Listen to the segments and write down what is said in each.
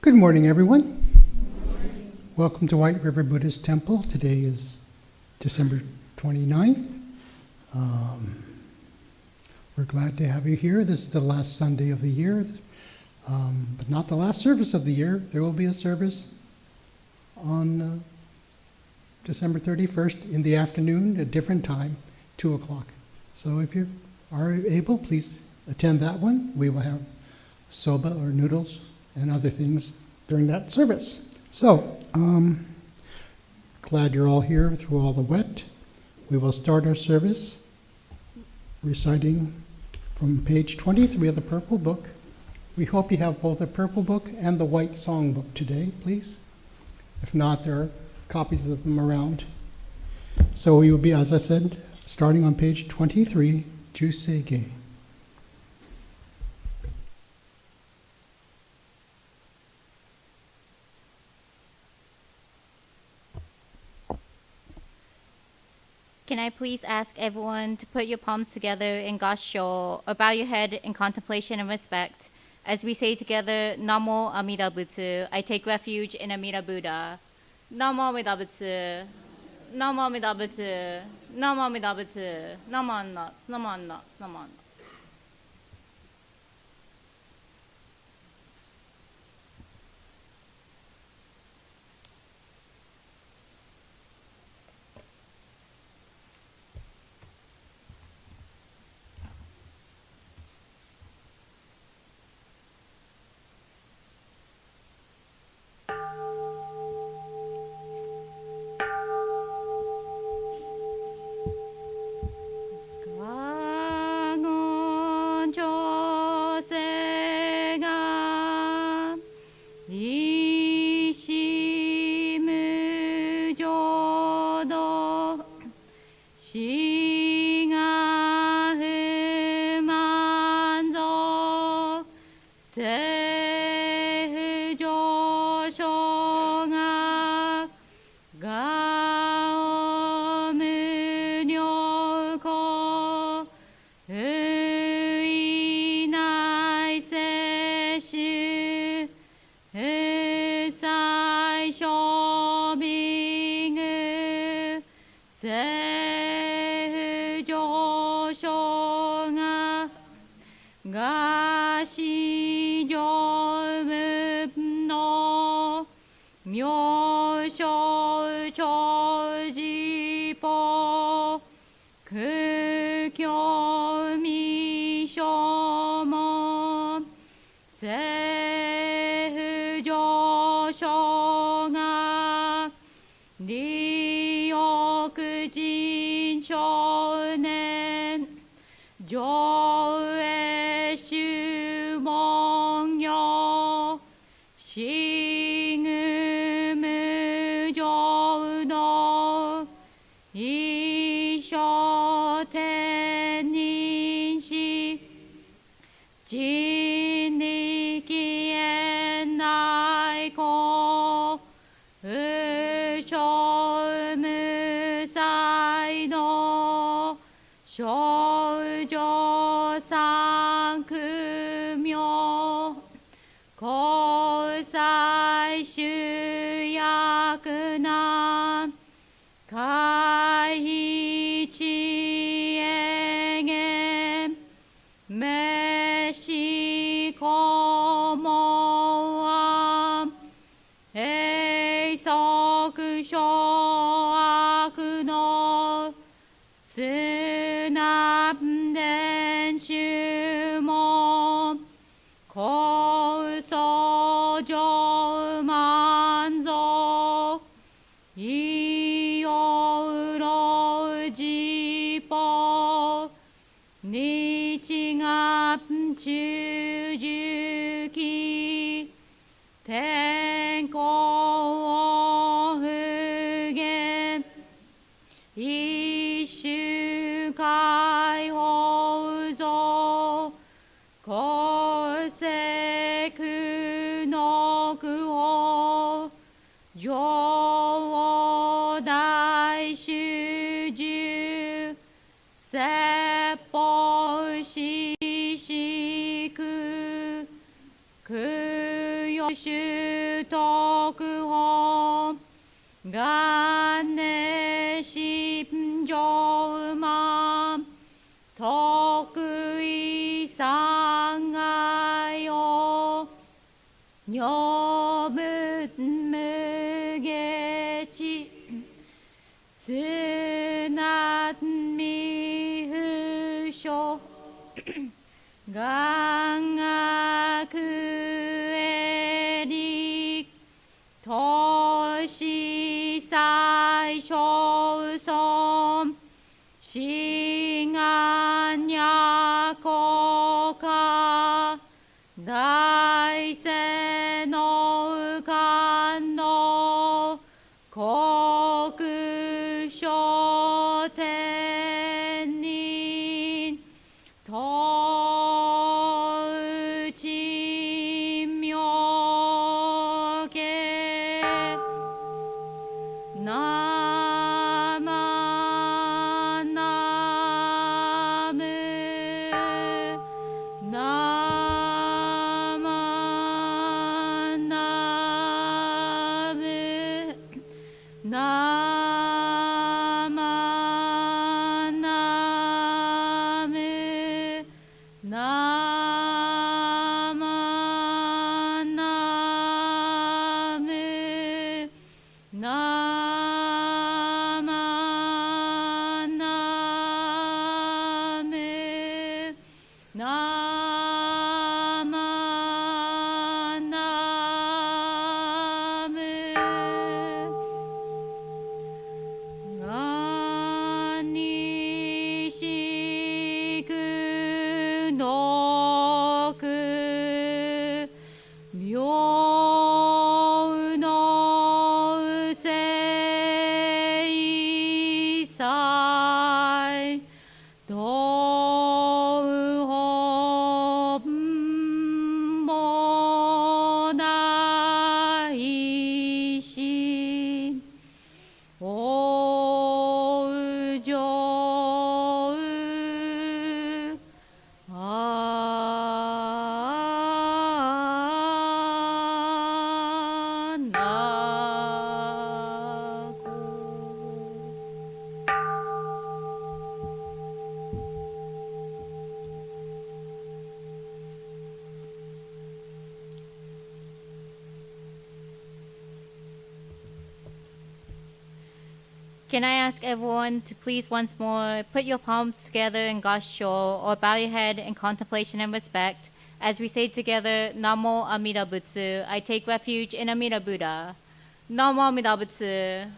Good morning, everyone. Welcome to White River Buddhist Temple. Today is December 29th. We're glad to have you here. This is the last Sunday of the year, but not the last service of the year. There will be a service on December 31st in the afternoon, a different time, 2 o'clock. So if you are able, please attend that one. We will have soba or noodles and other things during that service. So, glad you're all here through all the wet. We will start our service reciting from page 23 of the Purple Book. We hope you have both the Purple Book and the White Songbook today, please. If not, there are copies of them around. So we will be, as I said, starting on page 23, Jusei-ge. Can I please ask everyone to put your palms together in gassho, or bow your head in contemplation and respect, as we say together, Namo Amida Butsu, I take refuge in Amida Buddha. Namo Amida Butsu, Namo Amida Butsu, Namo Amida Butsu, Namo Anna, Namo Anna, Namo Anna. 一月中旬期天候不言一週開放増公石の苦法上大主従説法ししく供養主徳法元年心上満得意三害を女無無下地つなみ不詳願学へり投資最小損志願や国家大世の官の国書天人統治名家なまなむなまなむなまなむなまなむなまなむなまなむがにしくのく妙のせいさい道本もないしおうじょうあなこCan I ask everyone to please once more put your palms together in Gassho or bow your head in contemplation and respect as we say together, Namo Amida Butsu, I take refuge in Amida Buddha. Namo Amida Butsu,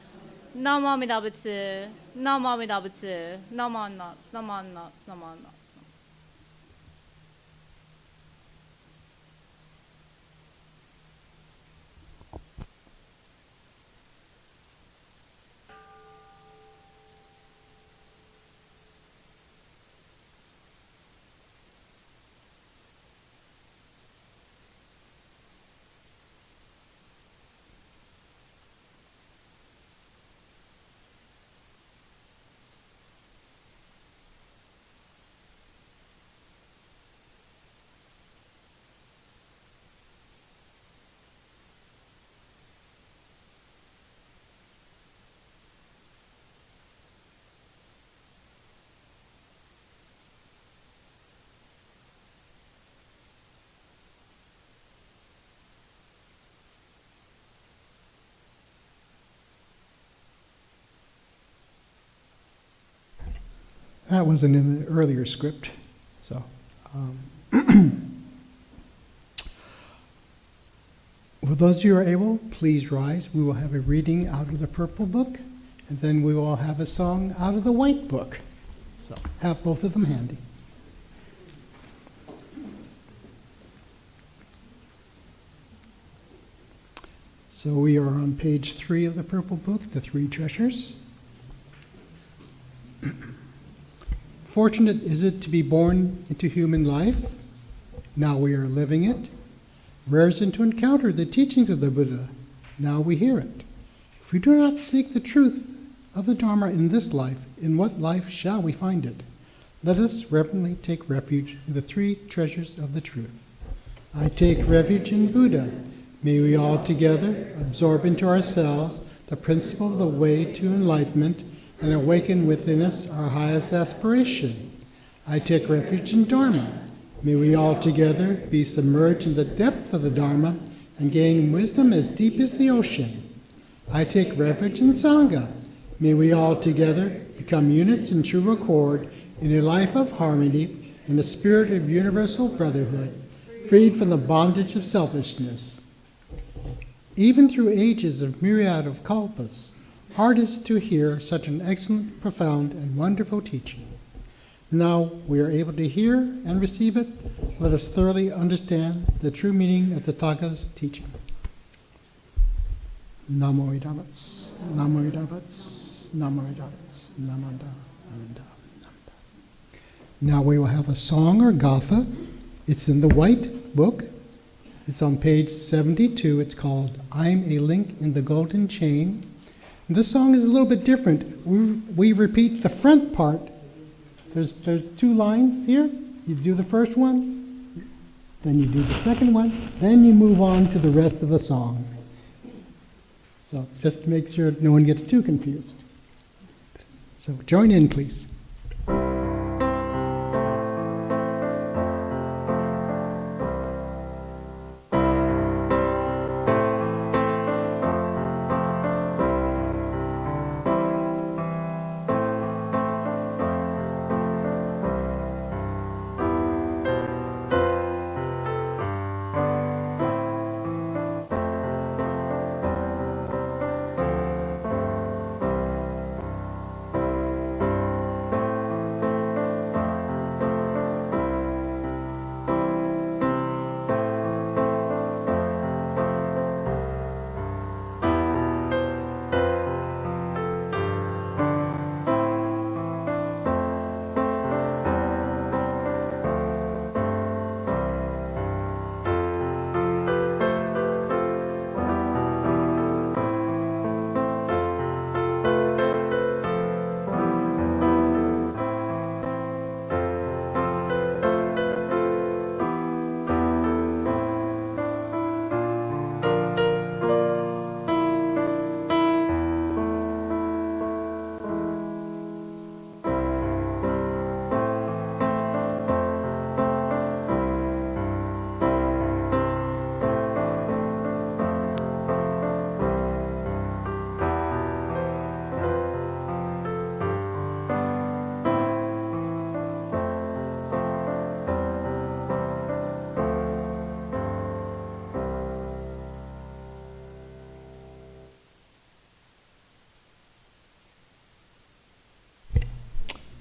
Namo Amida Butsu, Namo Amida Butsu, Namo Not, Namo Not, Namo Not. That wasn't in the earlier script, so. For those of you who are able, please rise. We will have a reading out of the purple book, and then we will have a song out of the white book. So have both of them handy. So we are on page 3 of the Purple Book, The Three Treasures. Fortunate is it to be born into human life. Now we are living it. Rare is it to encounter the teachings of the Buddha. Now we hear it. If we do not seek the truth of the Dharma in this life, in what life shall we find it? Let us reverently take refuge in the three treasures of the truth. I take refuge in Buddha. May we all together absorb into ourselves the principle of the way to enlightenment and awaken within us our highest aspiration. I take refuge in Dharma. May we all together be submerged in the depth of the Dharma and gain wisdom as deep as the ocean. I take refuge in Sangha. May we all together become units in true accord in a life of harmony in the spirit of universal brotherhood, freed from the bondage of selfishness. Even through ages of myriad of kalpas, hard is it to hear such an excellent, profound, and wonderful teaching. Now we are able to hear and receive it. Let us thoroughly understand the true meaning of the Tathagata's teaching. Namo Idavats, Namo Idavats, Namo Idavats, Namo Idavats. Now we will have a song or gatha. It's in the white book. It's on page 72. It's called I'm a Link in the Golden Chain. And this song is a little bit different. We repeat the front part. There's 2 lines here. You do the first one, then you do the second one, then you move on to the rest of the song. So just to make sure no one gets too confused. So join in, please.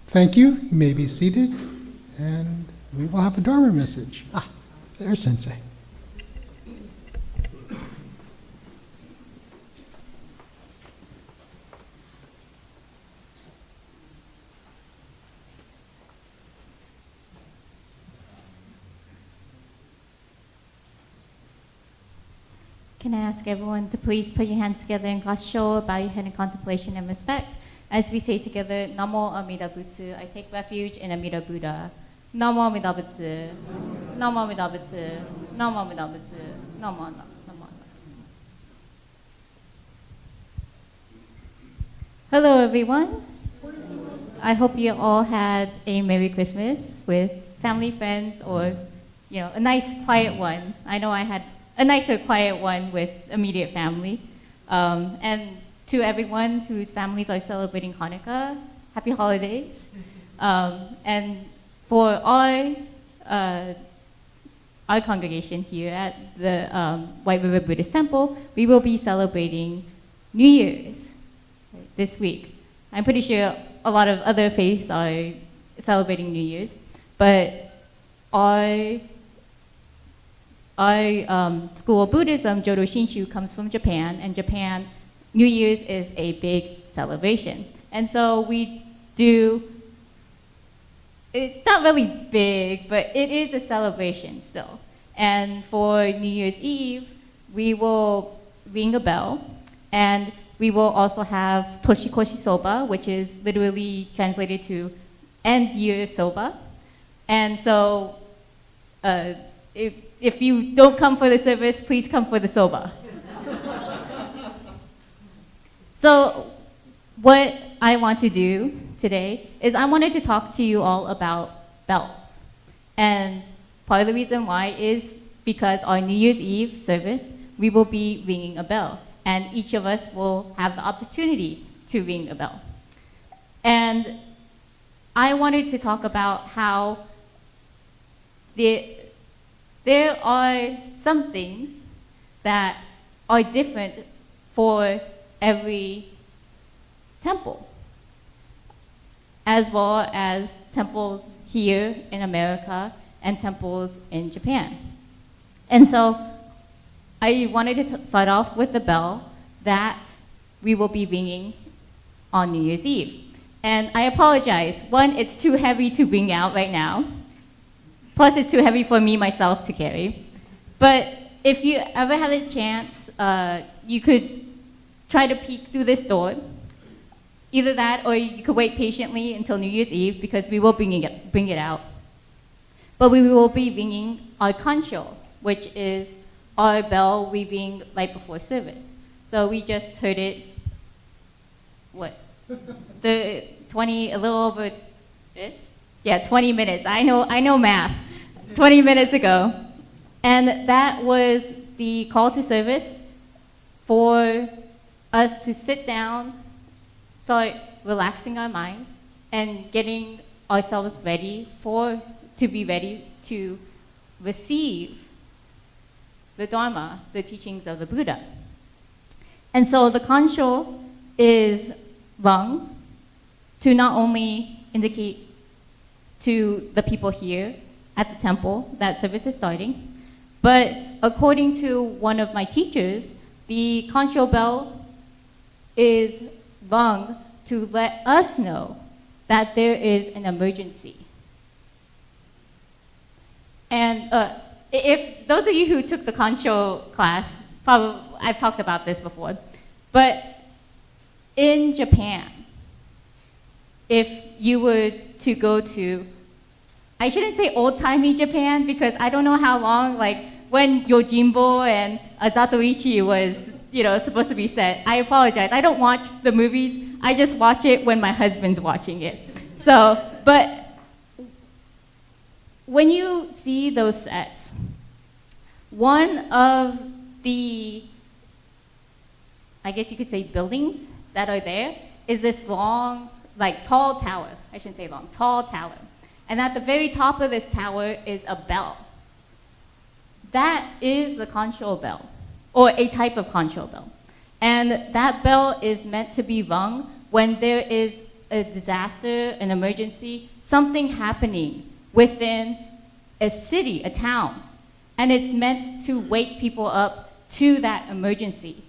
Thank you. You may be seated, and we will have a Dharma message. There's Sensei. Can I ask everyone to please put your hands together in gassho, bow your head in contemplation and respect, as we say together, Namo Amida Butsu, I take refuge in Amida Buddha. Namo Amida Butsu, Namo Amida Butsu, Namo Amida Butsu, Namo Amida Butsu. Hello everyone. I hope you all had a Merry Christmas with family, friends, or a nice quiet one. I know I had a nicer quiet one with immediate family. And to everyone whose families are celebrating Hanukkah, happy holidays. And for our congregation here at the White River Buddhist Temple, we will be celebrating New Year's this week. I'm pretty sure a lot of other faiths are celebrating New Year's, but our our school of Buddhism, Jodo Shinshu, comes from Japan, and Japan, New Year's is a big celebration. And so we do, it's not really big, but it is a celebration still. And for New Year's Eve, we will ring a bell, and we will also have Toshikoshi Soba, which is literally translated to end year soba. And so if you don't come for the service, please come for the soba. So what I want to do today is I wanted to talk to you all about bells. And part of the reason why is because on New Year's Eve service, we will be ringing a bell. And each of us will have the opportunity to ring a bell. And I wanted to talk about how there are some things that are different for every temple, as well as temples here in America and temples in Japan. And so I wanted to start off with the bell that we will be ringing on New Year's Eve. And I apologize. One, it's too heavy to ring out right now. Plus, it's too heavy for me myself to carry. But if you ever had a chance, you could try to peek through this door. Either that, or you could wait patiently until New Year's Eve, because we will bring it out. But we will be ringing our kancho, which is our bell we ring right before service. So we just heard it, a little over, yeah, 20 minutes. I know math. 20 minutes ago. And that was the call to service for us to sit down, start relaxing our minds, and getting ourselves ready to be ready to receive the Dharma, the teachings of the Buddha. And so the kancho is rung to not only indicate to the people here at the temple that service is starting, but according to one of my teachers, the kancho bell is rung to let us know that there is an emergency. And if those of you who took the kancho class, probably I've talked about this before, but in Japan, if you were to go to, I shouldn't say old-timey Japan, because I don't know how long, like when Yojimbo and Zatoichi was, supposed to be set. I apologize. I don't watch the movies. I just watch it when my husband's watching it. So, but when you see those sets, one of the, I guess you could say, buildings that are there is this long, tall tower. I shouldn't say long, tall tower. And at the very top of this tower is a bell. That is the kancho bell, or a type of kancho bell. And that bell is meant to be rung when there is a disaster, an emergency, something happening within a city, a town. And it's meant to wake people up to that emergency.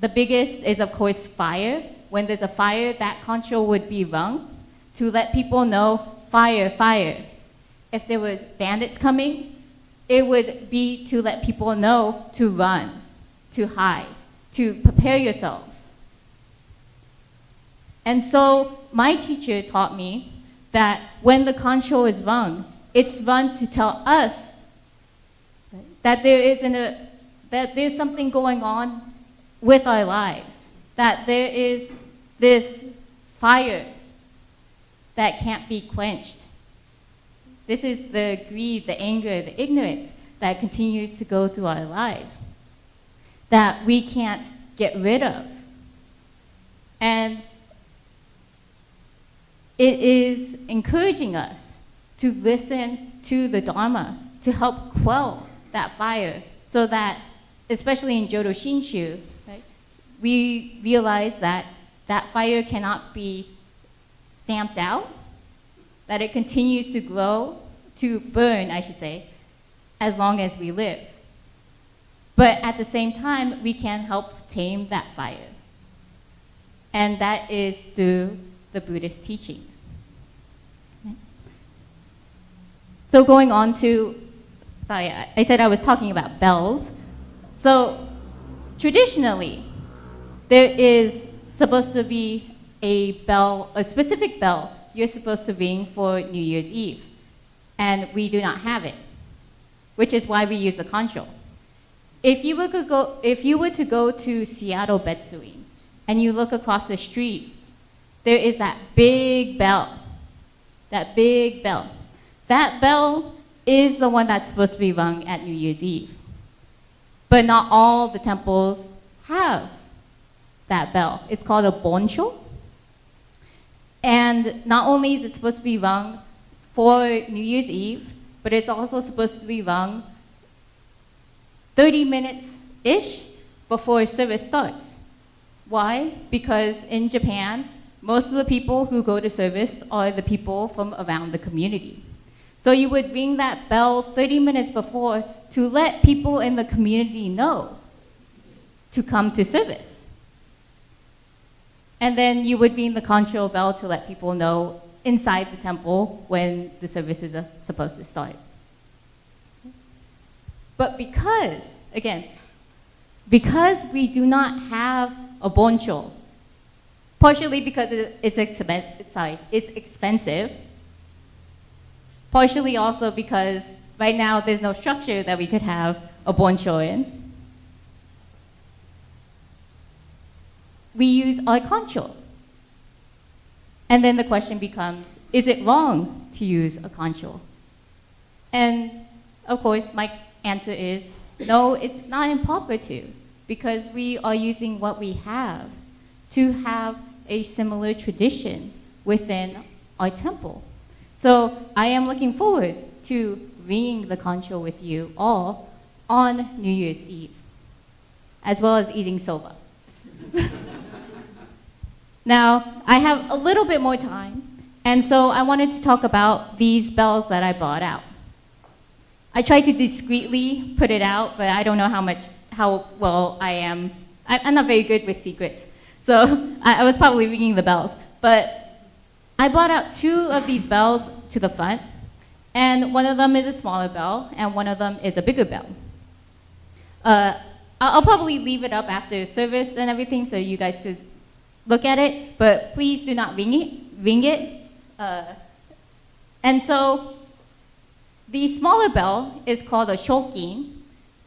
The biggest is, of course, fire. When there's a fire, that kancho would be rung to let people know, fire, fire. If there was bandits coming, it would be to let people know to run, to hide, to prepare yourselves. And so my teacher taught me that when the kancho is rung, it's rung to tell us that there's something going on with our lives, that there is this fire that can't be quenched. This is the greed, the anger, the ignorance that continues to go through our lives that we can't get rid of. And it is encouraging us to listen to the Dharma to help quell that fire, so that, especially in Jodo Shinshu, right, we realize that that fire cannot be stamped out, that it continues to grow, to burn, I should say, as long as we live. But at the same time, we can help tame that fire. And that is through the Buddhist teachings. So going on to, sorry, I said I was talking about bells. So traditionally, there is supposed to be a bell, a specific bell you're supposed to ring for New Year's Eve. And we do not have it, which is why we use the concho. If you were to go to Seattle Betsuin and you look across the street, there is that big bell. That big bell. That bell is the one that's supposed to be rung at New Year's Eve. But not all the temples have that bell. It's called a boncho. And not only is it supposed to be rung for New Year's Eve, but it's also supposed to be rung 30 minutes-ish before service starts. Why? Because in Japan, most of the people who go to service are the people from around the community. So you would ring that bell 30 minutes before to let people in the community know to come to service. And then you would ring the concho bell to let people know inside the temple when the services are supposed to start. But because we do not have a boncho, partially because it's expensive, partially also because right now there's no structure that we could have a boncho in, we use our concho. And then the question becomes, is it wrong to use a concho? And of course, my answer is, no, it's not improper to, because we are using what we have to have a similar tradition within our temple. So I am looking forward to ringing the concho with you all on New Year's Eve, as well as eating soba. Now, I have a little bit more time, and so I wanted to talk about these bells that I brought out. I tried to discreetly put it out, but I don't know how well I am. I'm not very good with secrets, so I was probably ringing the bells. But I brought out 2 of these bells to the front, and one of them is a smaller bell, and one of them is a bigger bell. I'll probably leave it up after service and everything so you guys could look at it, but please do not ring it. And so the smaller bell is called a shokin.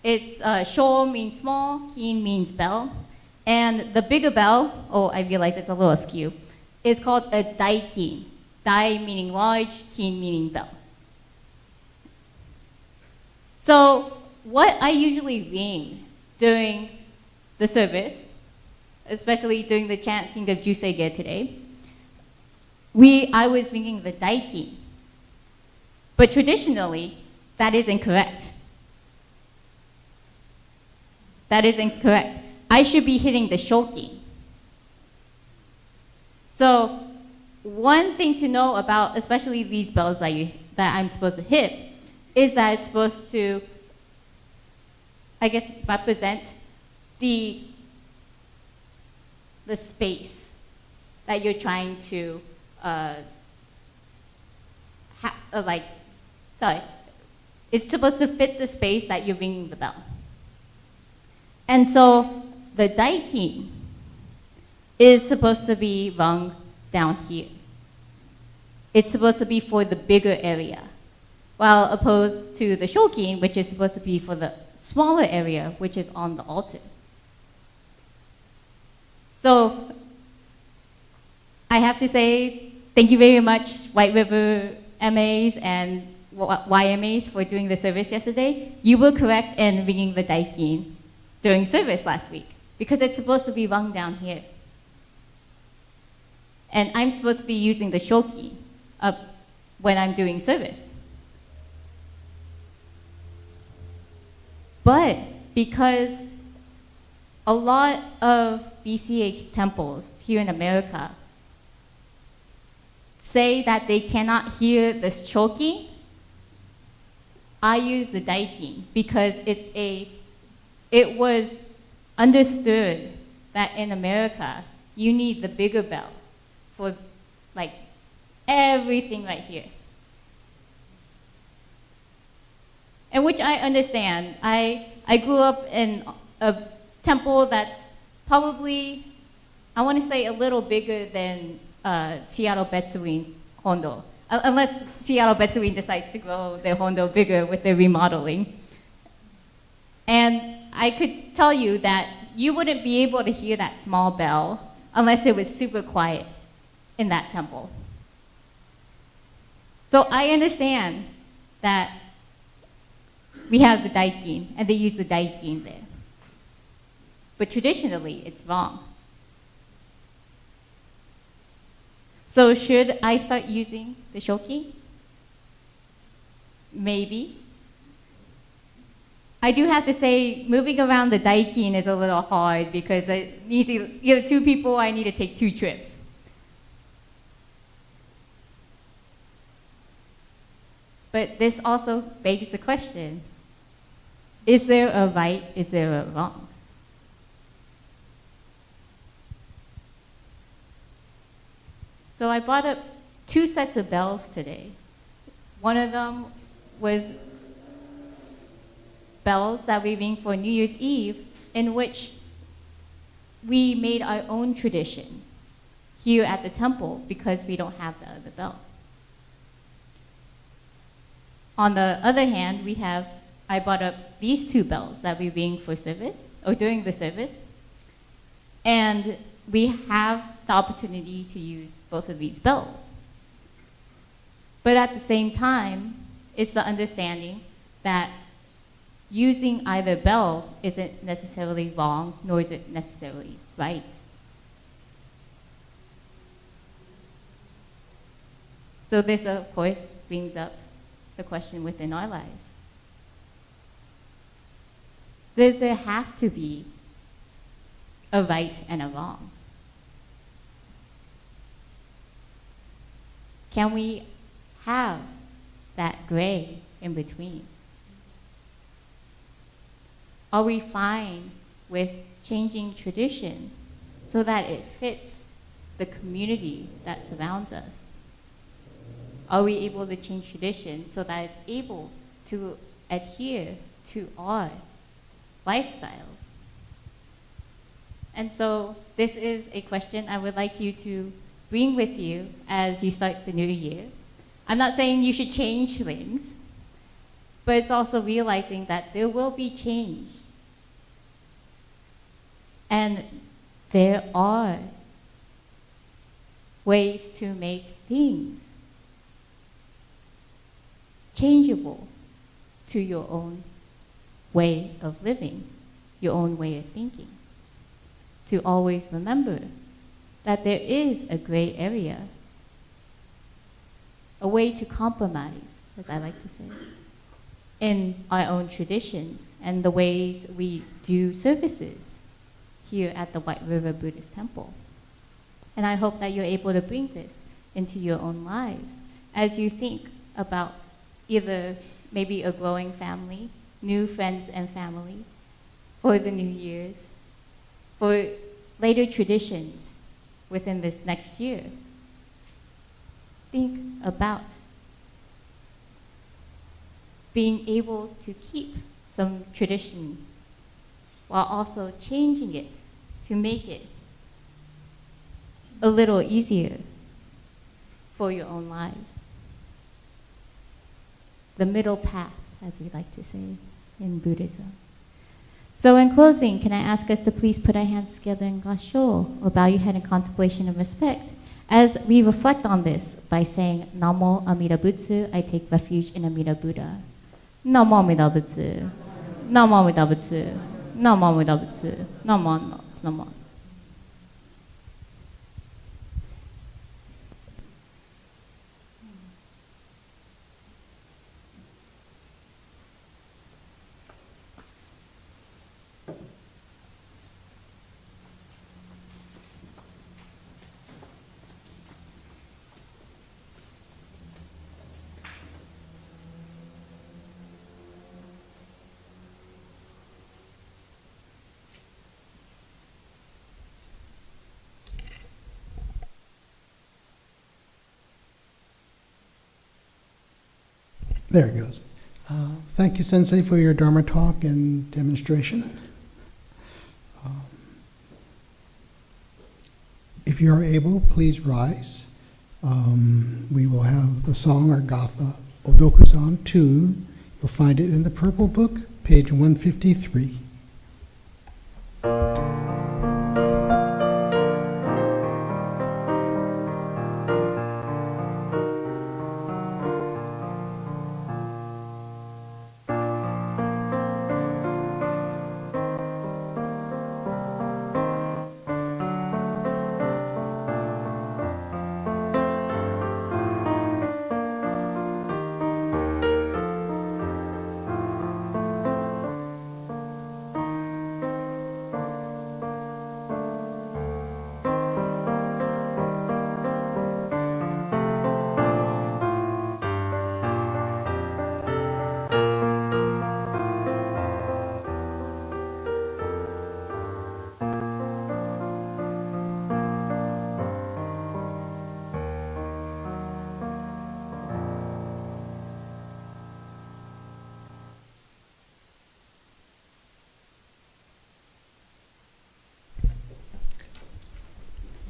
It's sho means small, kin means bell, and the bigger bell, oh, I realize it's a little askew, is called a daikin. Dai meaning large, kin meaning bell. So what I usually ring during the service, especially during the chanting of Jusei-ge today, I was ringing the daikin. But traditionally, that is incorrect. That is incorrect. I should be hitting the shokin. So one thing to know about, especially these bells that I'm supposed to hit, is that it's supposed to, I guess, represent the space that you're trying to, it's supposed to fit the space that you're ringing the bell. And so the daikin is supposed to be rung down here. It's supposed to be for the bigger area, while opposed to the shokin, which is supposed to be for the smaller area, which is on the altar. So I have to say thank you very much, White River MAs and YMAs, for doing the service yesterday. You were correct in ringing the daikin during service last week, because it's supposed to be rung down here. And I'm supposed to be using the shokin when I'm doing service. But because a lot of BCA temples here in America say that they cannot hear the shokin, I use the daikin because it's a it was understood that in America, you need the bigger bell for like everything right here. And which I understand. I grew up in a temple that's probably, I want to say, a little bigger than Seattle Betsuin's Hondo. Unless Seattle Betsuin decides to grow their Hondo bigger with their remodeling. And I could tell you that you wouldn't be able to hear that small bell unless it was super quiet in that temple. So I understand that we have the daikin, and they use the daikin there. But traditionally, it's wrong. So should I start using the shoki? Maybe. I do have to say, moving around the daikin is a little hard because it needs either two people or I need to take 2 trips. But this also begs the question, is there a right, is there a wrong? So I brought up 2 sets of bells today. One of them was bells that we ring for New Year's Eve, in which we made our own tradition here at the temple because we don't have the other bell. On the other hand, I brought up these 2 bells that we ring for service, or during the service, and we have the opportunity to use both of these bells. But at the same time, it's the understanding that using either bell isn't necessarily wrong, nor is it necessarily right. So this, of course, brings up the question within our lives. Does there have to be a right and a wrong? Can we have that gray in between? Are we fine with changing tradition so that it fits the community that surrounds us? Are we able to change tradition so that it's able to adhere to our lifestyles? And so this is a question I would like you to bring with you as you start the new year. I'm not saying you should change things, but it's also realizing that there will be change. And there are ways to make things changeable to your own way of living, your own way of thinking. To always remember that there is a gray area, a way to compromise, as I like to say, in our own traditions and the ways we do services here at the White River Buddhist Temple. And I hope that you're able to bring this into your own lives as you think about either maybe a growing family, new friends and family, or the New Year's, for later traditions within this next year. Think about being able to keep some tradition while also changing it to make it a little easier for your own lives. The middle path, as we like to say in Buddhism. So in closing, can I ask us to please put our hands together in Gassho, or bow your head in contemplation of respect, as we reflect on this by saying, Namo Amida Butsu, I take refuge in Amida Buddha. Namo Amida Butsu, Namo Amida Butsu, Namo Amida Butsu, Namo Namo. There it goes. Thank you, Sensei, for your Dharma talk and demonstration. If you are able, please rise. We will have the song or Gatha Odoku-san 2. You'll find it in the Purple Book, page 153.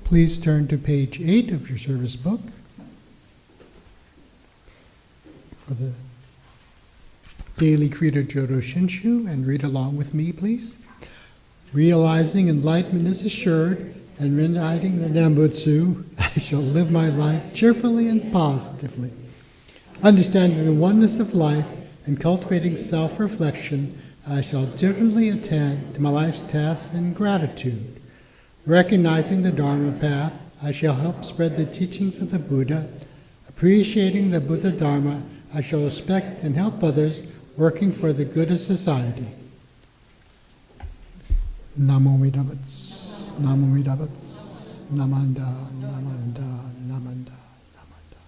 Please turn to page 8 of your service book for the daily Credo Jodo Shinshu, and read along with me, please. Realizing enlightenment is assured and reuniting the Nambutsu, I shall live my life cheerfully and positively. Understanding the oneness of life and cultivating self-reflection, I shall diligently attend to my life's tasks in gratitude. Recognizing the Dharma path, I shall help spread the teachings of the Buddha. Appreciating the Buddha Dharma, I shall respect and help others, working for the good of society. Namo Midabats, Namo Midabats, Namanda, Namanda, Namanda, Namanda.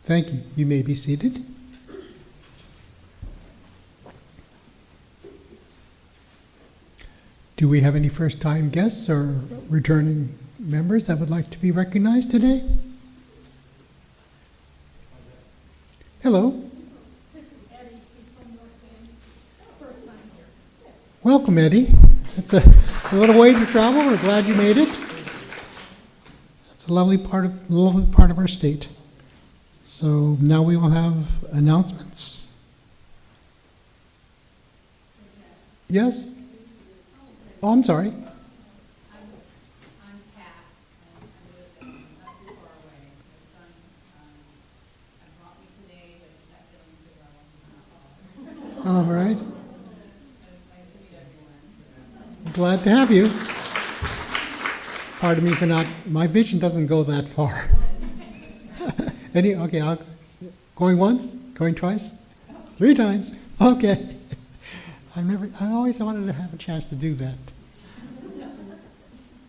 Thank you. You may be seated. Do we have any first-time guests or returning members that would like to be recognized today? Hello. This is Eddie. He's from North Bend. First time here. Welcome, Eddie. It's a little way to travel. We're glad you made it. It's a lovely part of our state. So now we will have announcements. Yes? Oh, I'm sorry. I'm Kat, and I live not too far away. My son brought me today, but he's not feeling too well. All right. It's nice to meet everyone. Glad to have you. Pardon me for not, my vision doesn't go that far. Okay, going once, going twice, 3 times, okay. I always wanted to have a chance to do that.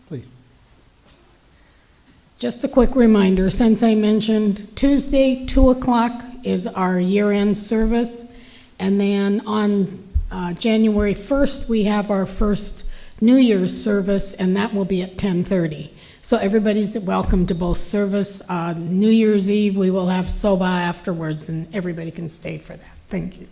Please. Just a quick reminder, Sensei mentioned Tuesday, 2 o'clock is our year-end service. And then on January 1st, we have our first New Year's service, and that will be at 10:30. So everybody's welcome to both service. New Year's Eve, we will have soba afterwards, and everybody can stay for that. Thank you.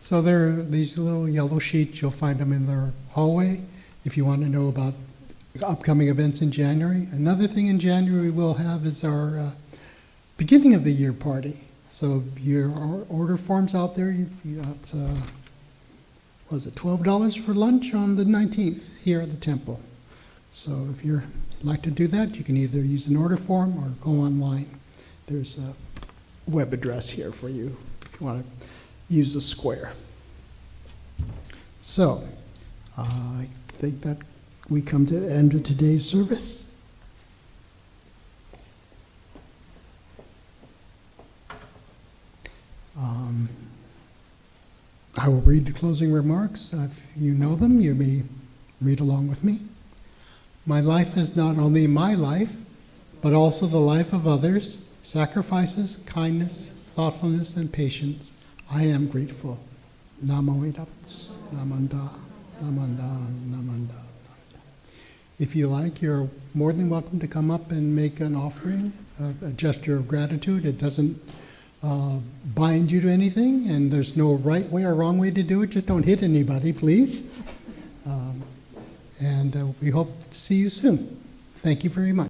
So there are these little yellow sheets, you'll find them in the hallway if you want to know about upcoming events in January. Another thing in January we'll have is our beginning of the year party. So your order forms out there, you got, was it $12 for lunch on the 19th here at the temple. So if you'd like to do that, you can either use an order form or go online. There's a web address here for you if you want to use the square. So, I think that we come to the end of today's service. I will read the closing remarks. If you know them, you may read along with me. My life is not only my life, but also the life of others. Sacrifices, kindness, thoughtfulness, and patience. I am grateful. Namo Idapts, Namanda, Namanda, namanda. If you like, you're more than welcome to come up and make an offering, a gesture of gratitude. It doesn't bind you to anything, and there's no right way or wrong way to do it. Just don't hit anybody, please. And we hope to see you soon. Thank you very much.